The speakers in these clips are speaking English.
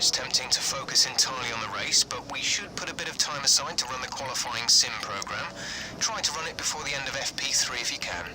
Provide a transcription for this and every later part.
it's tempting to focus entirely on the race, but we should put a bit of time aside to run the qualifying sim program. Try to run it before the end of FP3 if you can.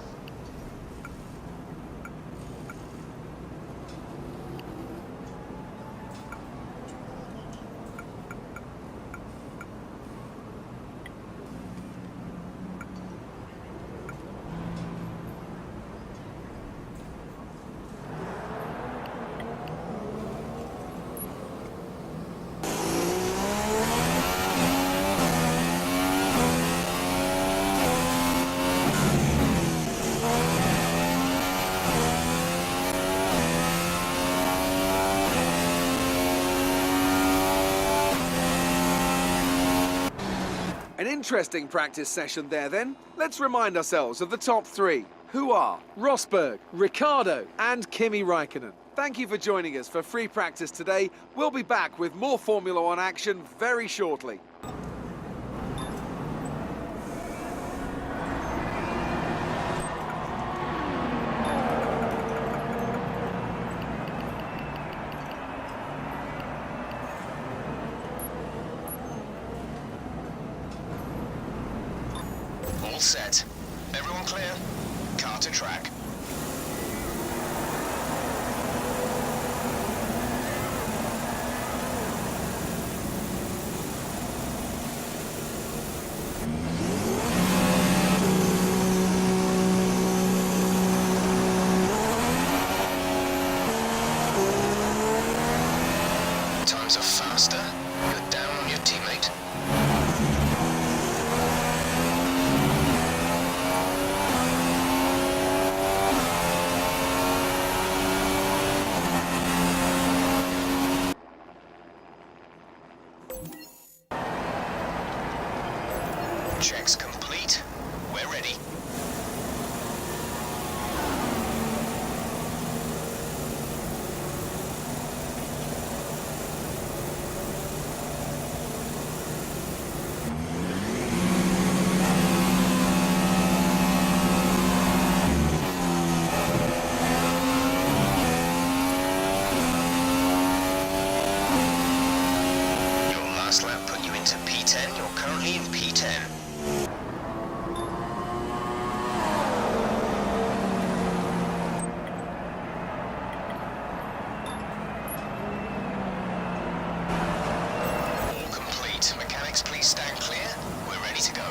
An interesting practice session there then. Let's remind ourselves of the top three, who are Rosberg, Ricciardo and Kimi Räikkönen. Thank you for joining us for free practice today. We'll be back with more Formula One action very shortly. All set. Everyone clear? Car to track. Times are faster. You're down on your teammate. Checks complete. We're ready. Your last lap put you into P10. You're currently in P10. Mechanics, please stand clear. We're ready to go.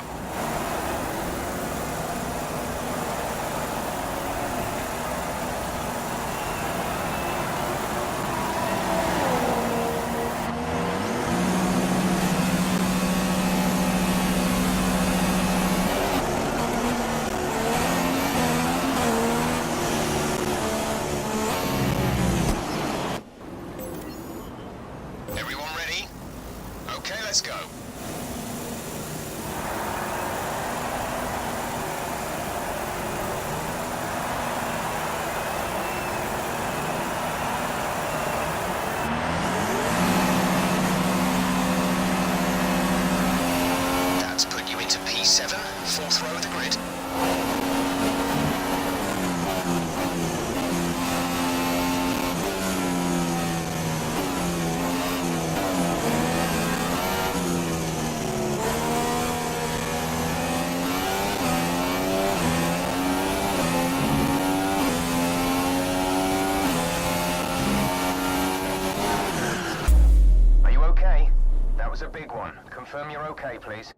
Everyone ready? Okay, let's go. That's put you into P7, fourth row of the grid. Are you okay? That was a big one. Confirm you're okay, please.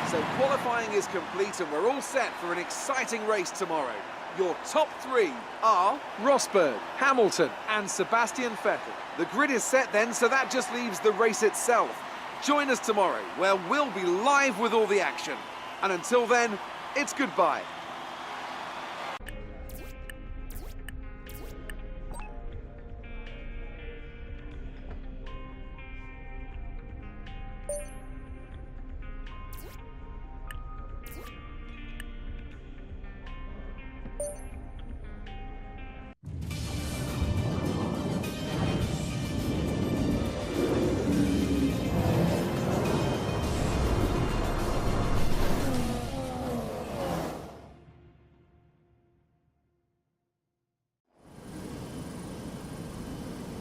So qualifying is complete and we're all set for an exciting race tomorrow. Your top three are Rosberg, Hamilton and Sebastian Vettel. The grid is set then, so that just leaves the race itself. Join us tomorrow, where we'll be live with all the action. And until then, it's goodbye.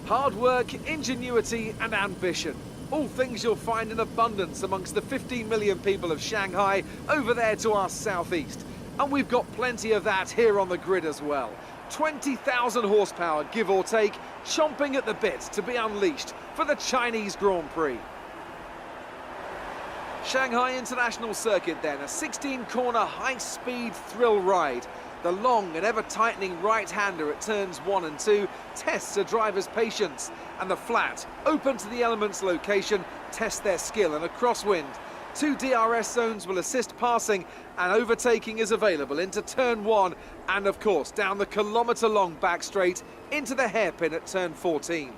Hard work, ingenuity and ambition. All things you'll find in abundance amongst the 15 million people of Shanghai over there to our southeast. And we've got plenty of that here on the grid as well. 20,000 horsepower, give or take, chomping at the bit to be unleashed for the Chinese Grand Prix. Shanghai International Circuit then, a 16-corner high-speed thrill ride. The long and ever-tightening right-hander at turns 1 and 2 tests a driver's patience, and the flat, open to the elements location, tests their skill in a crosswind. 2 DRS zones will assist passing, and overtaking is available into turn 1, and of course down the kilometre-long back straight into the hairpin at turn 14.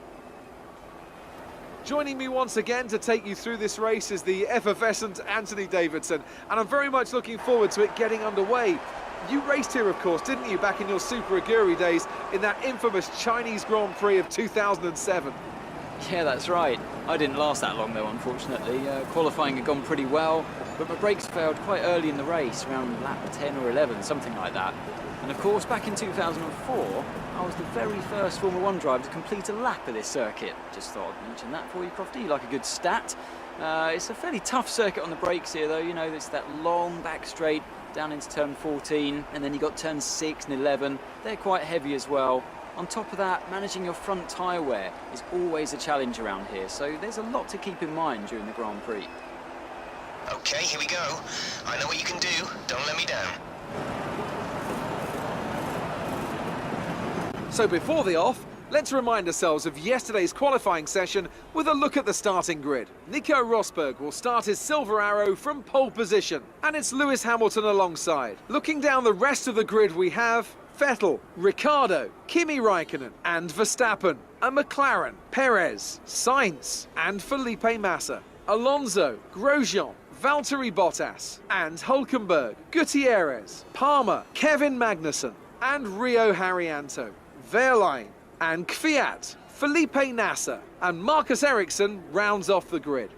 Joining me once again to take you through this race is the effervescent Anthony Davidson, and I'm very much looking forward to it getting underway. You raced here, of course, didn't you, back in your Super Aguri days in that infamous Chinese Grand Prix of 2007? Yeah, that's right. I didn't last that long, though, unfortunately. Qualifying had gone pretty well, but my brakes failed quite early in the race, around lap 10 or 11, something like that. And of course, back in 2004, I was the very first Formula 1 driver to complete a lap of this circuit. Just thought I'd mention that for you, Crofty. You like a good stat. It's a fairly tough circuit on the brakes here, though. You know, it's that long back straight down into turn 14, and then you got turns 6 and 11. They're quite heavy as well. On top of that, managing your front tyre wear is always a challenge around here, so there's a lot to keep in mind during the Grand Prix. Okay, here we go. I know what you can do. Don't let me down. So before the off, let's remind ourselves of yesterday's qualifying session with a look at the starting grid. Nico Rosberg will start his silver arrow from pole position, and it's Lewis Hamilton alongside. Looking down the rest of the grid, we have Vettel, Ricciardo, Kimi Raikkonen and Verstappen, a Mclaren, Perez, Sainz and Felipe Massa, Alonso, Grosjean, Valtteri Bottas and Hülkenberg, Gutierrez, Palmer, Kevin Magnussen and Rio Haryanto, Wehrlein and Kvyat, Felipe Nasser and Marcus Ericsson rounds off the grid.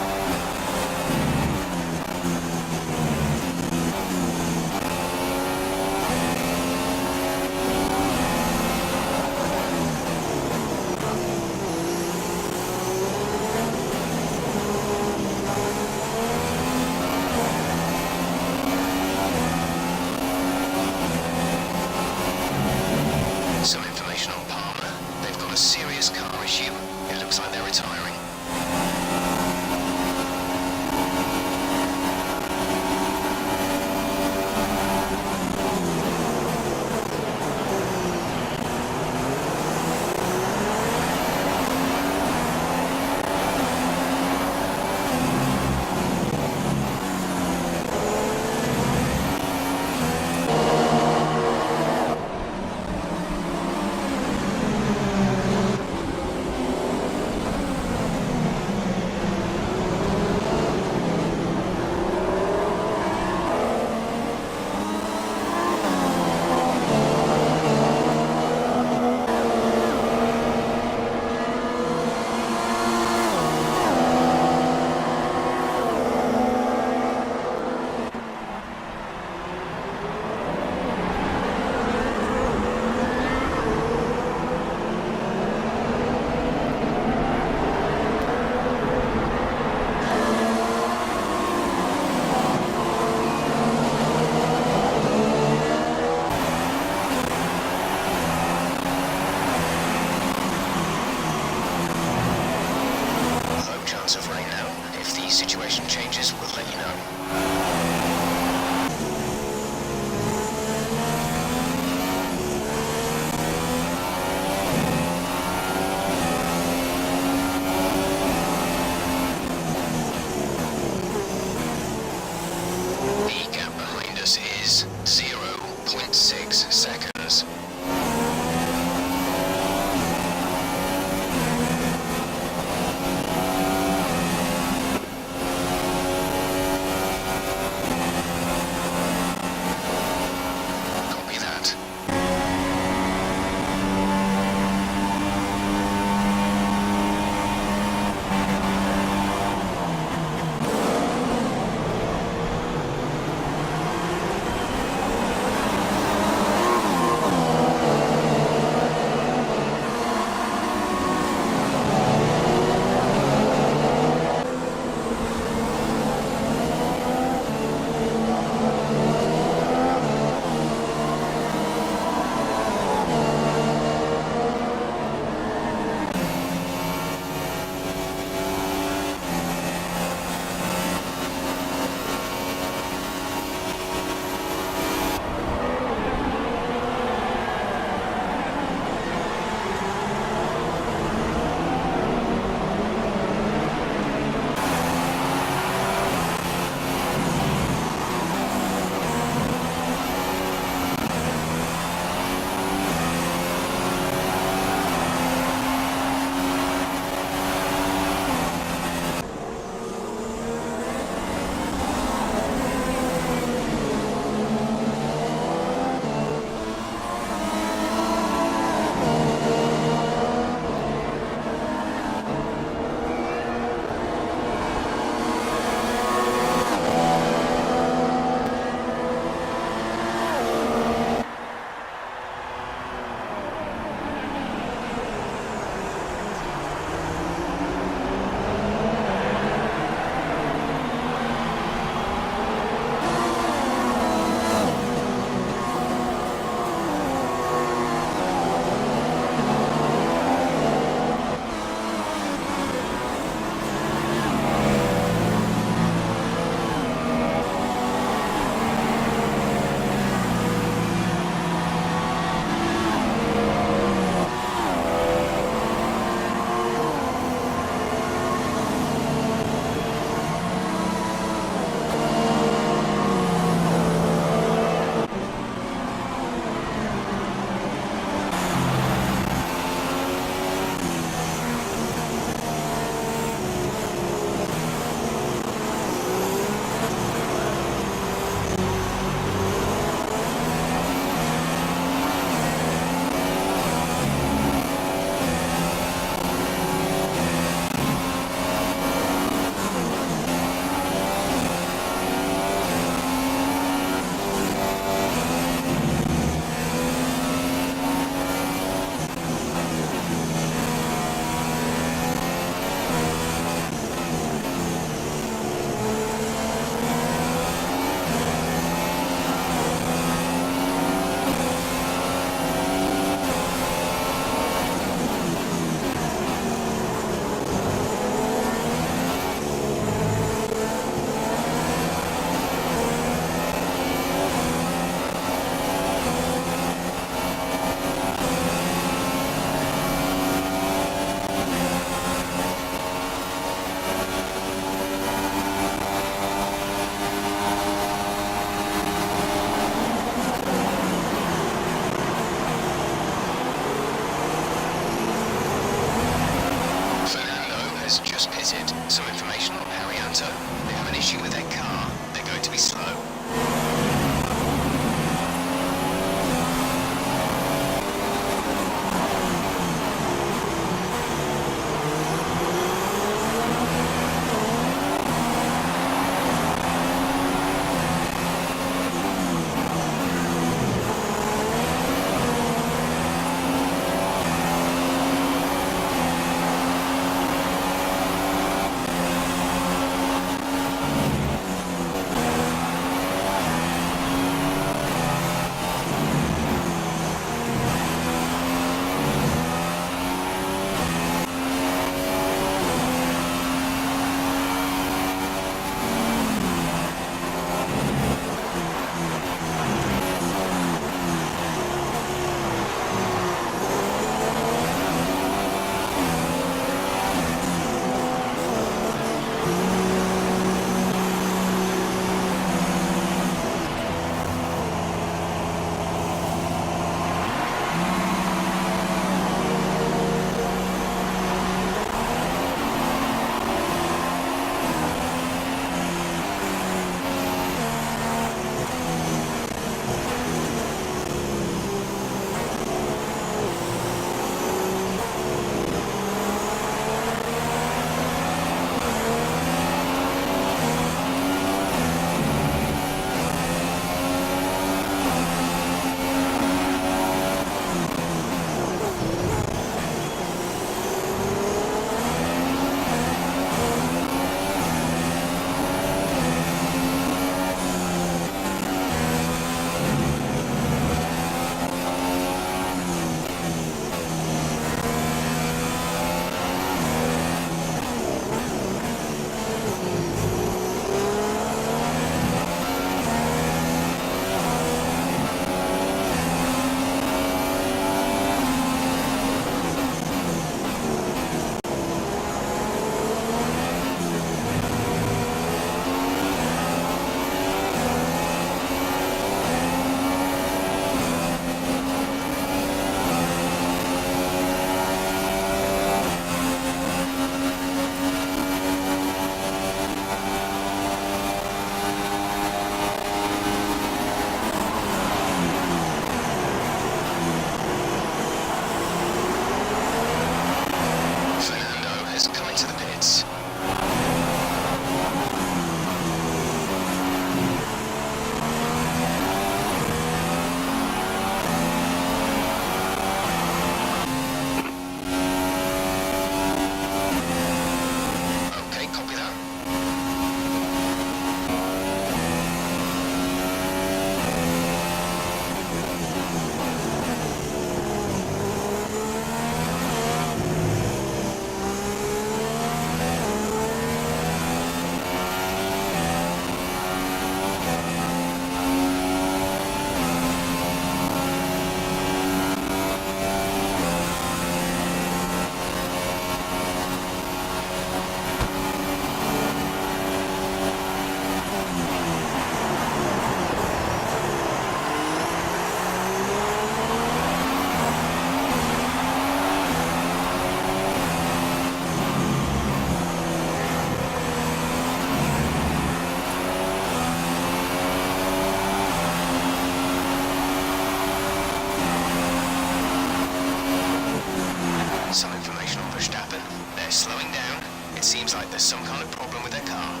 There's some kind of problem with their car.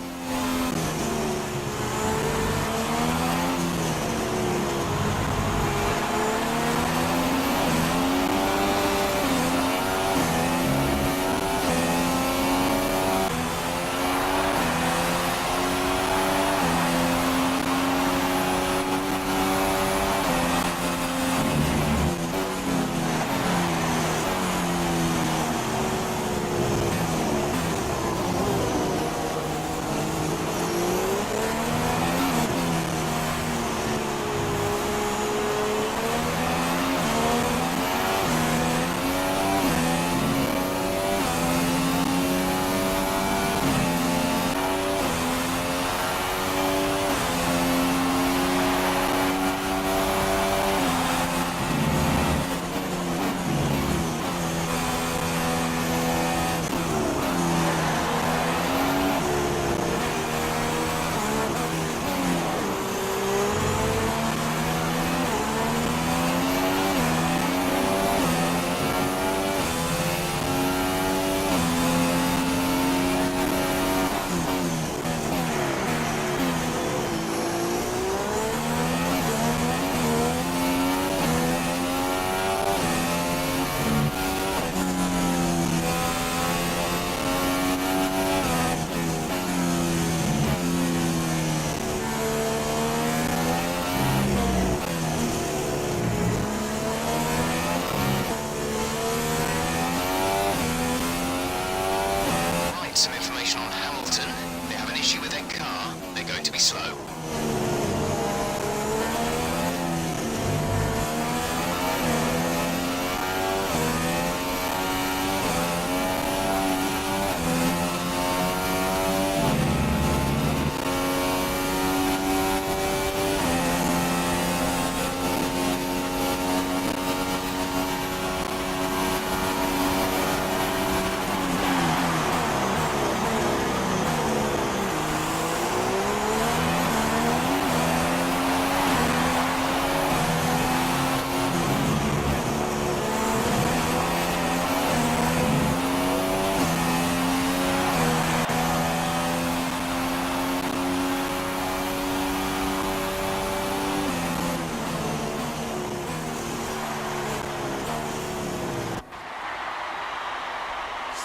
Some information on Hamilton. They have an issue with their car. They're going to be slow.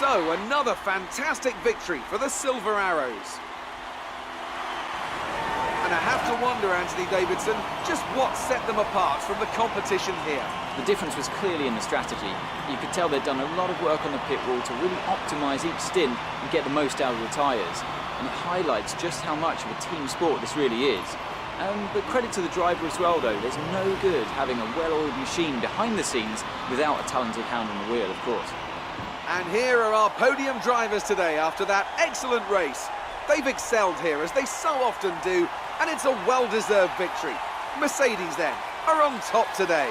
So, another fantastic victory for the Silver Arrows. And I have to wonder, Anthony Davidson, just what set them apart from the competition here. The difference was clearly in the strategy. You could tell they'd done a lot of work on the pit wall to really optimise each stint and get the most out of the tyres. And it highlights just how much of a team sport this really is. But credit to the driver as well, though. There's no good having a well-oiled machine behind the scenes without a talented hand on the wheel, of course. And here are our podium drivers today after that excellent race. They've excelled here, as they so often do, and it's a well-deserved victory. Mercedes, then, are on top today.